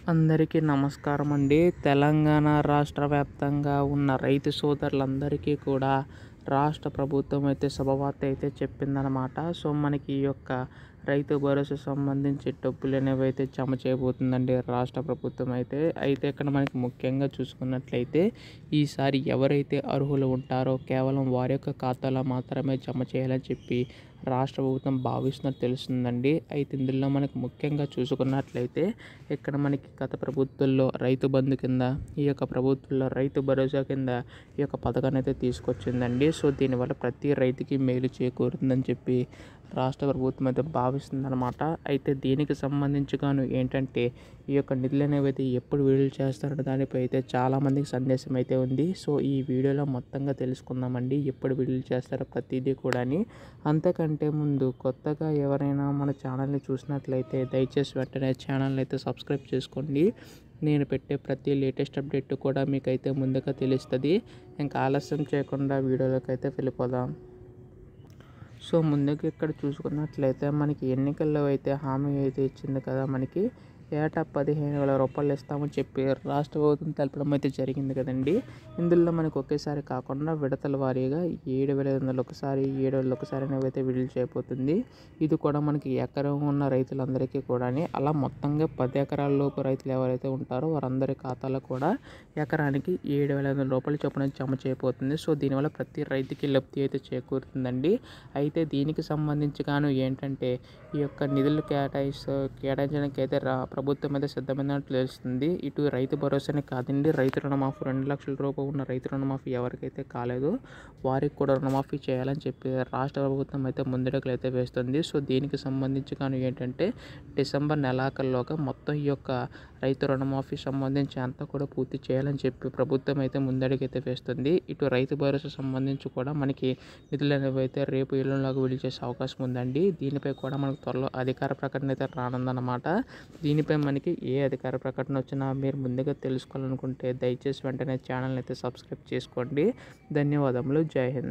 అందరికీ నమస్కారం అండి. తెలంగాణ రాష్ట్ర వ్యాప్తంగా ఉన్న రైతు సోదరులందరికీ కూడా రాష్ట్ర ప్రభుత్వం అయితే శుభవార్త అయితే చెప్పిందనమాట. సో మనకి ఈ యొక్క రైతు భరోసా సంబంధించి డబ్బులు అనేవి అయితే జమ చేయబోతుందండి రాష్ట్ర ప్రభుత్వం అయితే ఇక్కడ మనకి ముఖ్యంగా చూసుకున్నట్లయితే ఈసారి ఎవరైతే అర్హులు ఉంటారో కేవలం వారి యొక్క ఖాతాలో మాత్రమే జమ చేయాలని చెప్పి రాష్ట్ర ప్రభుత్వం భావిస్తున్నట్టు తెలుస్తుందండి. అయితే ఇందులో మనకు ముఖ్యంగా చూసుకున్నట్లయితే ఇక్కడ మనకి గత ప్రభుత్వంలో రైతు బంధు కింద, ఈ యొక్క ప్రభుత్వంలో రైతు భరోసా కింద ఈ యొక్క పథకాన్ని అయితే తీసుకొచ్చిందండి. సో దీనివల్ల ప్రతి రైతుకి మేలు చేకూరుతుందని చెప్పి రాష్ట్ర ప్రభుత్వం అయితే భావిస్తుందన్నమాట. అయితే దీనికి సంబంధించి గాను ఏంటంటే ఈ యొక్క నిధులు అనేవి అయితే ఎప్పుడు విడుదల చేస్తారనే దానిపై అయితే చాలామందికి సందేశం అయితే ఉంది. సో ఈ వీడియోలో మొత్తంగా తెలుసుకుందామండి, ఎప్పుడు విడుదల చేస్తారో ప్రతిదీ కూడాని. అంతకంటే ముందు కొత్తగా ఎవరైనా మన ఛానల్ని చూసినట్లయితే దయచేసి వెంటనే ఛానల్ని అయితే సబ్స్క్రైబ్ చేసుకోండి. నేను పెట్టే ప్రతి లేటెస్ట్ అప్డేట్ కూడా మీకైతే ముందుగా తెలుస్తుంది. ఇంకా ఆలస్యం చేయకుండా వీడియోలోకి అయితే వెళ్ళిపోదాం. సో ముందుగా ఇక్కడ చూసుకున్నట్లయితే మనకి ఎన్నికల్లో అయితే హామీ అయితే ఇచ్చింది కదా, మనకి ఏటా 15,000 రూపాయలు ఇస్తామని చెప్పి రాష్ట్ర ప్రభుత్వం తెలపడం అయితే జరిగింది కదండి. ఇందులో మనకు ఒకేసారి కాకుండా విడతల వారీగా 7,500 ఒకసారి, 7,000 ఒకసారి అనేవి అయితే విడుదల చేయబోతుంది. ఇది కూడా మనకి ఎకరం ఉన్న రైతులందరికీ కూడా, అలా మొత్తంగా 10 ఎకరాల లోపు రైతులు ఎవరైతే ఉంటారో వారందరి ఖాతాలో కూడా ఎకరానికి 7,500 రూపాయలు చొప్పున జమ చేయబోతుంది. సో దీనివల్ల ప్రతి రైతుకి లబ్ధి అయితే చేకూరుతుందండి. అయితే దీనికి సంబంధించి గాను ఏంటంటే ఈ యొక్క నిధులు కేటాయించడానికి అయితే ప్రభుత్వం అయితే సిద్ధమైనట్లు తెలుస్తుంది. ఇటు రైతు భరోసానే కాదండి, రైతు రుణమాఫీ 2 లక్షల రూపాయలు ఉన్న రైతు రుణమాఫీ ఎవరికైతే కాలేదో వారికి కూడా రుణమాఫీ చేయాలని చెప్పి రాష్ట్ర ప్రభుత్వం అయితే ముందడుగులు అయితే వేస్తుంది. సో దీనికి సంబంధించి కానీ ఏంటంటే డిసెంబర్ నెలాఖరులోగా మొత్తం ఈ యొక్క రైతు రుణమాఫీ సంబంధించి అంతా కూడా పూర్తి చేయాలని చెప్పి ప్రభుత్వం అయితే ముందడుగు అయితే వేస్తుంది. ఇటు రైతు భరోసా సంబంధించి కూడా మనకి నిధులు అనేవి అయితే రేపు ఎల్లుండిలోగా విడుదల చేసే అవకాశం ఉందండి. దీనిపై కూడా మనకు త్వరలో అధికార ప్రకటన అయితే రానుందన్నమాట. దీనిపై మనకి ఏ అధికార ప్రకటన వచ్చినా మీరు ముందుగా తెలుసుకోవాలనుకుంటే దయచేసి వెంటనే ఛానల్ని అయితే సబ్స్క్రైబ్ చేసుకోండి. ధన్యవాదములు. జై హింద్.